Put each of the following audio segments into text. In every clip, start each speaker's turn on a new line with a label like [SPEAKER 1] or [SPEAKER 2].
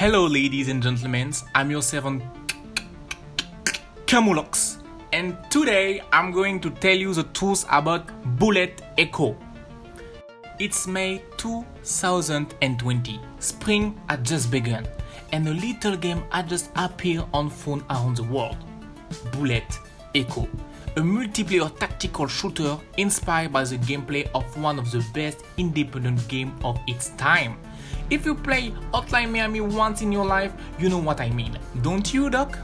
[SPEAKER 1] Hello ladies and gentlemen, I'm your servant Kamoulox, and today I'm going to tell you the truth about Bullet Echo. It's May 2020, spring had just begun, and a little game had just appeared on phone around the world. Bullet Echo, a multiplayer tactical shooter inspired by the gameplay of one of the best independent games of its time. If you play Hotline Miami once in your life, you know what I mean, don't you, Doc?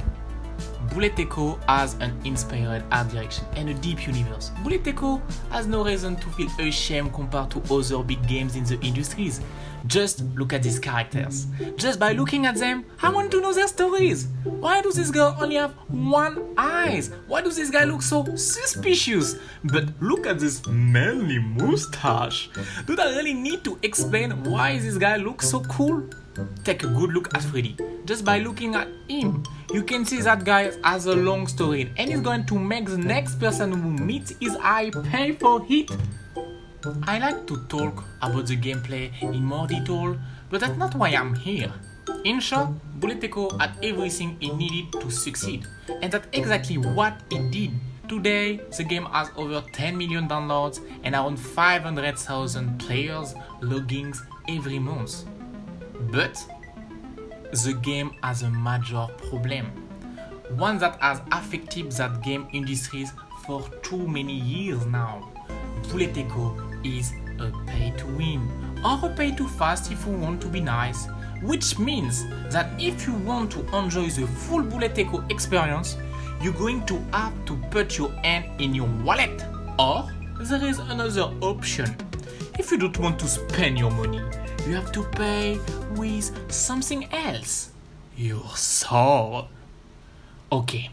[SPEAKER 1] Bullet Echo has an inspired art direction and a deep universe. Bullet Echo has no reason to feel ashamed compared to other big games in the industries. Just look at these characters. Just by looking at them, I want to know their stories. Why does this girl only have one eye? Why does this guy look so suspicious? But look at this manly mustache. Do I really need to explain why this guy looks so cool? Take a good look at Freddy. Just by looking at him, you can see that guy has a long story and is going to make the next person who meets his eye pay for it. I like to talk about the gameplay in more detail, but that's not why I'm here. In short, Bullet Echo had everything it needed to succeed, and that's exactly what it did. Today, the game has over 10 million downloads and around 500,000 players logging every month. But the game has a major problem, one that has affected that game industries for too many years now. Bullet Echo is a pay to win, or a pay to fast if you want to be nice, which means that if you want to enjoy the full Bullet Echo experience, you're going to have to put your hand in your wallet, or there is another option. If you don't want to spend your money, you have to pay with something else, your soul. Okay,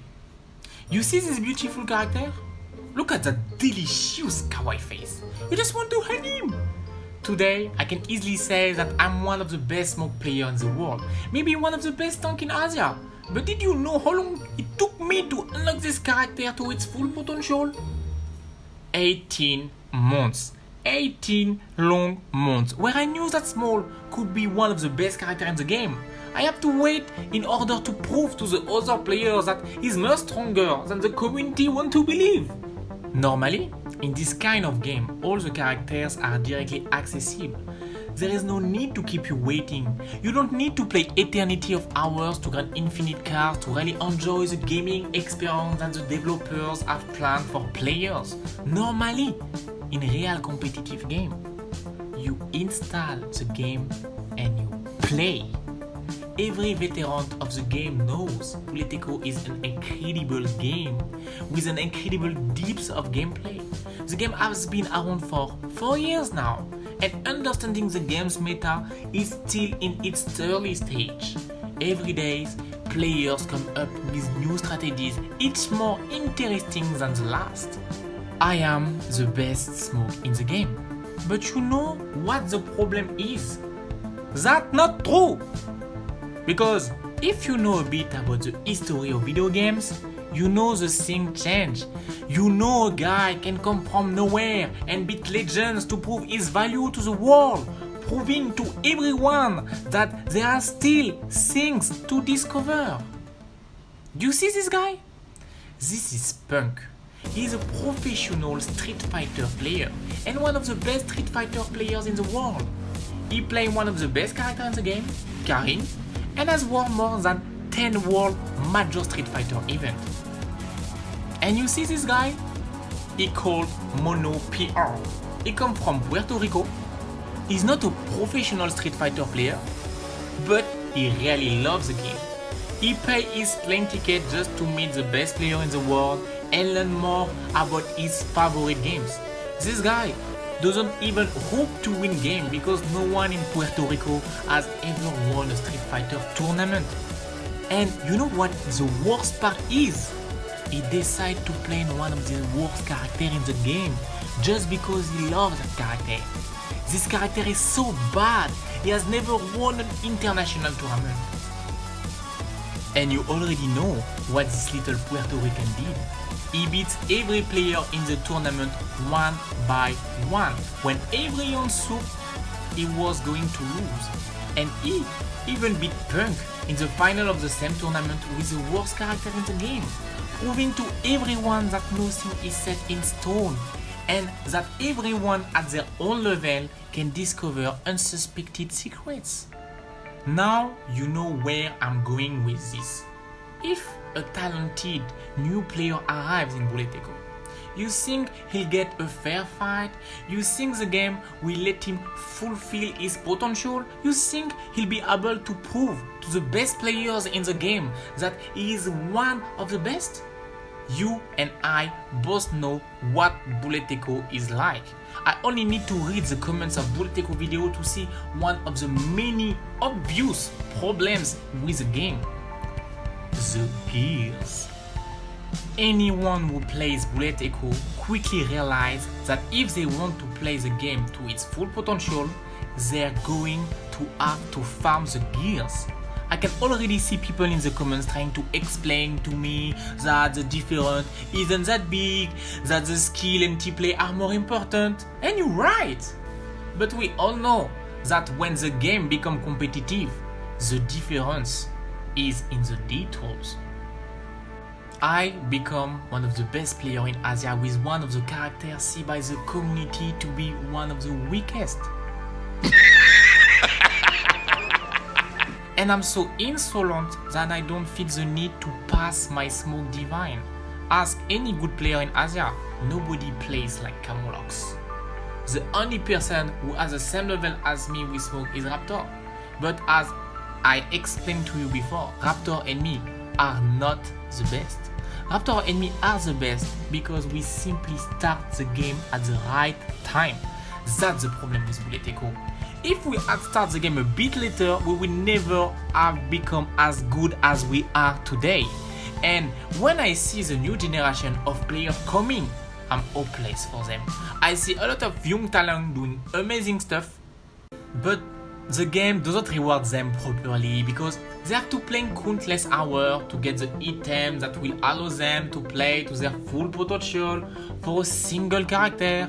[SPEAKER 1] you see this beautiful character? Look at that delicious kawaii face. You just want to hug him. Today, I can easily say that I'm one of the best smoke players in the world, maybe one of the best tanks in Asia. But did you know how long it took me to unlock this character to its full potential? 18 months. 18 long months, where I knew that Small could be one of the best characters in the game. I have to wait in order to prove to the other players that he's much stronger than the community want to believe. Normally, in this kind of game, all the characters are directly accessible. There is no need to keep you waiting. You don't need to play eternity of hours to grant infinite cards to really enjoy the gaming experience that the developers have planned for players. Normally, in real competitive game, you install the game and you play. Every veteran of the game knows Bullet Echo is an incredible game with an incredible depth of gameplay. The game has been around for 4 years now, and understanding the game's meta is still in its early stage. Every day, players come up with new strategies, each more interesting than the last. I am the best smoke in the game, but you know what the problem is? That's not true! Because if you know a bit about the history of video games, you know the thing change. You know a guy can come from nowhere and beat legends to prove his value to the world, proving to everyone that there are still things to discover. Do you see this guy? This is Punk. He is a professional Street Fighter player and one of the best Street Fighter players in the world. He plays one of the best characters in the game, Karin, and has won more than 10 world major Street Fighter events. And you see this guy? He called Mono PR. He comes from Puerto Rico. He's not a professional Street Fighter player, but he really loves the game. He paid his plane ticket just to meet the best player in the world and learn more about his favorite games. This guy doesn't even hope to win game because no one in Puerto Rico has ever won a Street Fighter tournament. And you know what the worst part is? He decided to play one of the worst characters in the game just because he loves that character. This character is so bad, he has never won an international tournament. And you already know what this little Puerto Rican did. He beats every player in the tournament one by one, when everyone thought he was going to lose. and he even beat Punk in the final of the same tournament with the worst character in the game, proving to everyone that nothing is set in stone and that everyone at their own level can discover unsuspected secrets. Now you know where I'm going with this. If a talented new player arrives in Bullet Echo, you think he'll get a fair fight? You think the game will let him fulfill his potential? You think he'll be able to prove to the best players in the game that he is one of the best? You and I both know what Bullet Echo is like. I only need to read the comments of Bullet Echo video to see one of the many obvious problems with the game. The gears. Anyone who plays Bullet Echo quickly realizes that if they want to play the game to its full potential, they're going to have to farm the gears. I can already see people in the comments trying to explain to me that the difference isn't that big, that the skill and T-play are more important, and you're right. But we all know that when the game becomes competitive, the difference is in the details. I become one of the best players in Asia with one of the characters seen by the community to be one of the weakest. And I'm so insolent that I don't feel the need to pass my smoke divine. Ask any good player in Asia, nobody plays like Kamoulox. The only person who has the same level as me with smoke is Raptor. But as I explained to you before, Raptor and me are not the best. Raptor and me are the best because we simply start the game at the right time. That's the problem with Bullet Echo. If we had started the game a bit later, we would never have become as good as we are today. And when I see the new generation of players coming, I'm hopeless for them. I see a lot of young talent doing amazing stuff, but the game doesn't reward them properly because they have to play countless hours to get the items that will allow them to play to their full potential for a single character.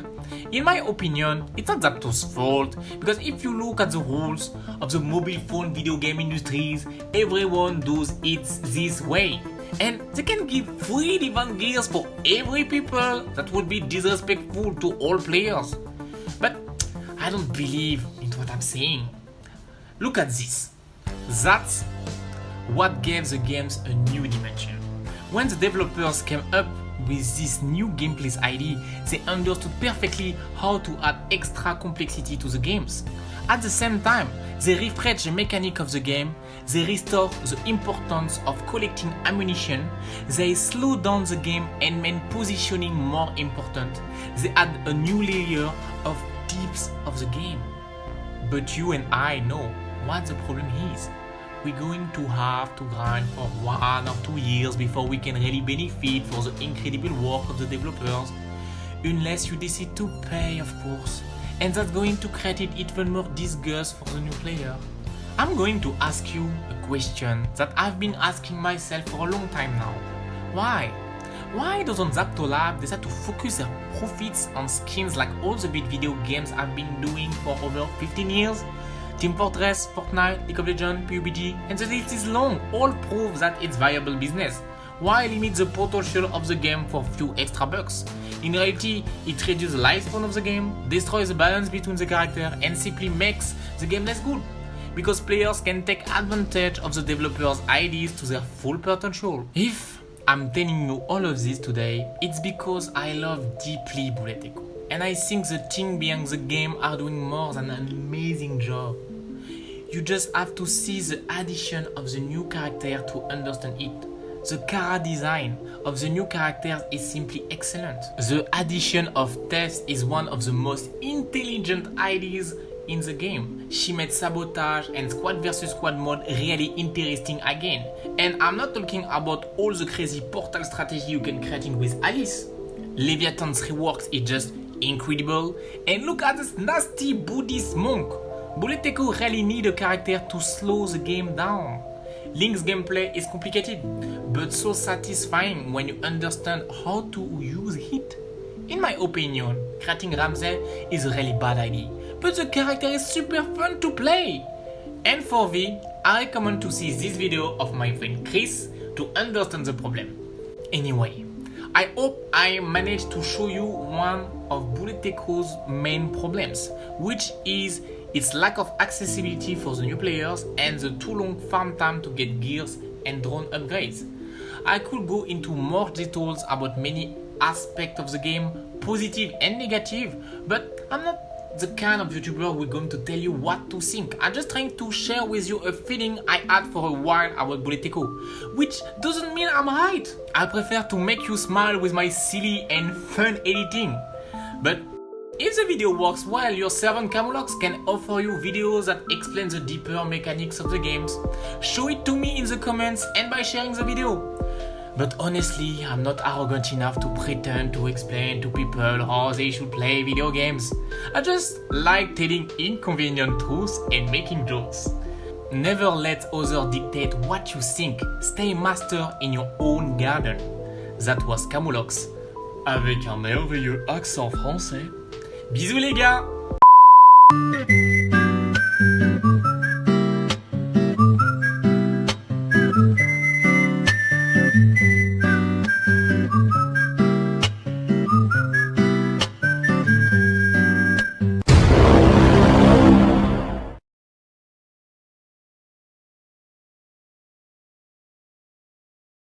[SPEAKER 1] In my opinion, it's not Zapdos' fault, because if you look at the rules of the mobile phone video game industries, everyone does it this way. And they can give free divine gears for every people. That would be disrespectful to all players. But I don't believe in what I'm saying. Look at this. That's what gave the games a new dimension. When the developers came up with this new gameplay idea, they understood perfectly how to add extra complexity to the games. At the same time, they refresh the mechanic of the game, they restore the importance of collecting ammunition, they slow down the game and made positioning more important, they add a new layer of depth of the game. But you and I know what the problem is. We're going to have to grind for 1 or 2 years before we can really benefit for the incredible work of the developers. Unless you decide to pay, of course. And that's going to create even more disgust for the new player. I'm going to ask you a question that I've been asking myself for a long time now. Why? Why doesn't Zaptolab decide to focus their profits on skins like all the big video games have been doing for over 15 years? Team Fortress, Fortnite, League of Legends, PUBG, and the list is long, all prove that it's viable business. Why limit the potential of the game for few extra bucks? In reality, it reduces the lifespan of the game, destroys the balance between the character, and simply makes the game less good. Because players can take advantage of the developers' ideas to their full potential. If I'm telling you all of this today, it's because I love deeply Bullet Echo. And I think the team behind the game are doing more than an amazing job. You just have to see the addition of the new character to understand it. The cara design of the new characters is simply excellent. The addition of Tess is one of the most intelligent ideas in the game. She made sabotage and squad versus squad mode really interesting again. And I'm not talking about all the crazy portal strategy you can create with Alice. Leviathan's reworks is just incredible. And look at this nasty Buddhist monk. Bullet Echo really need a character to slow the game down. Link's gameplay is complicated, but so satisfying when you understand how to use it. In my opinion, creating Ramsey is a really bad idea, but the character is super fun to play. And for V, I recommend to see this video of my friend Chris to understand the problem. Anyway, I hope I managed to show you one of Bullet Echo's main problems, which is its lack of accessibility for the new players and the too long farm time to get gears and drone upgrades. I could go into more details about many aspects of the game, positive and negative, but I'm not the kind of YouTuber who's going to tell you what to think. I'm just trying to share with you a feeling I had for a while about Bullet Echo, which doesn't mean I'm right. I prefer to make you smile with my silly and fun editing. But if the video works well, your servant Kamoulox can offer you videos that explain the deeper mechanics of the games. Show it to me in the comments and by sharing the video. But honestly, I'm not arrogant enough to pretend to explain to people how they should play video games. I just like telling inconvenient truths and making jokes. Never let others dictate what you think. Stay master in your own garden. That was Kamoulox, avec un merveilleux accent français. Bisous les gars!